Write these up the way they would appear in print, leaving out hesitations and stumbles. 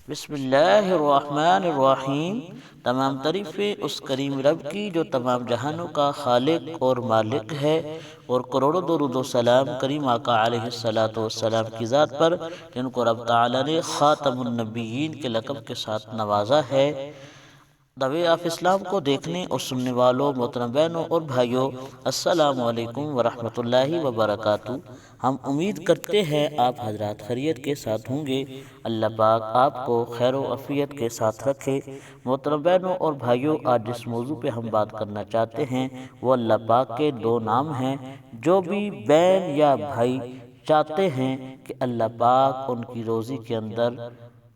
بسم اللہ الرحمن الرحیم۔ تمام تعریفیں اس کریم رب کی جو تمام جہانوں کا خالق اور مالک ہے، اور کروڑوں درود و سلام کریم آقا علیہ الصلوۃ والسلام کی ذات پر، جن کو رب تعالی نے خاتم النبیین کے لقب کے ساتھ نوازا ہے۔ دوے آف اسلام کو دیکھنے اور سننے والوں محترم بہنوں اور بھائیوں، السلام علیکم ورحمۃ اللہ وبرکاتہ۔ ہم امید کرتے ہیں آپ حضرات خیریت کے ساتھ ہوں گے۔ اللہ پاک آپ کو خیر و عافیت کے ساتھ رکھے۔ محترم بہنوں اور بھائیوں، آج جس موضوع پہ ہم بات کرنا چاہتے ہیں وہ اللہ پاک کے دو نام ہیں۔ جو بھی بہن یا بھائی چاہتے ہیں کہ اللہ پاک ان کی روزی کے اندر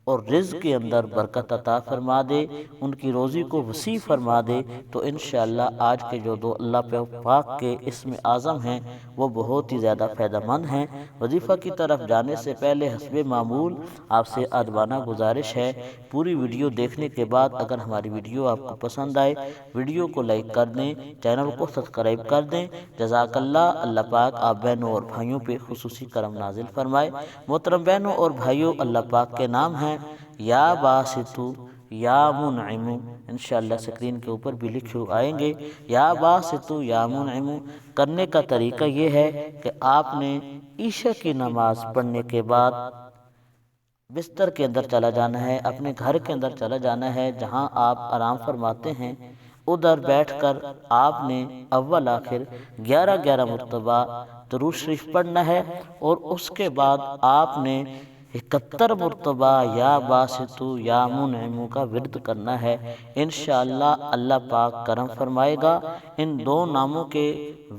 اور رزق کے اندر برکت عطا فرما دے، ان کی روزی کو وسیع فرما دے، تو انشاءاللہ آج کے جو دو اللہ پاک کے اسم اعظم ہیں وہ بہت ہی زیادہ فائدہ مند ہیں۔ وظیفہ کی طرف جانے سے پہلے حسب معمول آپ سے ادبانہ گزارش ہے، پوری ویڈیو دیکھنے کے بعد اگر ہماری ویڈیو آپ کو پسند آئے، ویڈیو کو لائک کر دیں، چینل کو سبسکرائب کر دیں۔ جزاک اللہ۔ اللہ پاک آپ بہنوں اور بھائیوں پہ خصوصی کرم نازل فرمائے۔ محترم بہنوں اور بھائیوں، اللہ پاک کے نام ہیں یا باسطو، یا منعم، انشاءاللہ سکرین کے اوپر بھی لکھے آئیں گے۔ یا باسطو یا منعم کرنے کا طریقہ یہ ہے کہ آپ نے عشاء کی نماز پڑھنے کے بعد بستر کے اندر چلا جانا ہے، اپنے گھر کے اندر چلا جانا ہے، جہاں آپ آرام فرماتے ہیں، ادھر بیٹھ کر آپ نے اول آخر 11 مرتبہ درود شریف پڑھنا ہے، اور اس کے بعد آپ نے 71 مرتبہ یا باسطو یا منعم کا ورد کرنا ہے۔ انشاءاللہ اللہ پاک کرم فرمائے گا۔ ان دو ناموں کے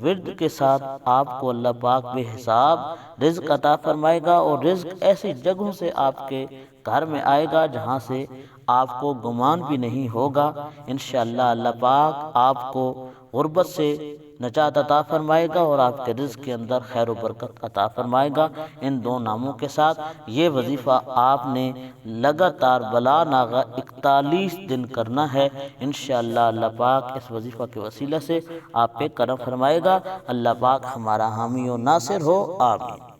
ورد کے ساتھ آپ کو اللہ پاک بے حساب رزق عطا فرمائے گا، اور رزق ایسی جگہوں سے آپ کے گھر میں آئے گا جہاں سے آپ کو گمان بھی نہیں ہوگا۔ انشاءاللہ اللہ پاک آپ کو غربت سے نجات عطا فرمائے گا، اور آپ کے رزق کے اندر خیر و برکت عطا فرمائے گا۔ ان دو ناموں کے ساتھ یہ وظیفہ آپ نے لگاتار بلا ناغہ 41 دن کرنا ہے۔ انشاءاللہ اللہ پاک اس وظیفہ کے وسیلہ سے آپ پہ کرم فرمائے گا۔ اللہ پاک ہمارا حامی و ناصر ہو، آمین۔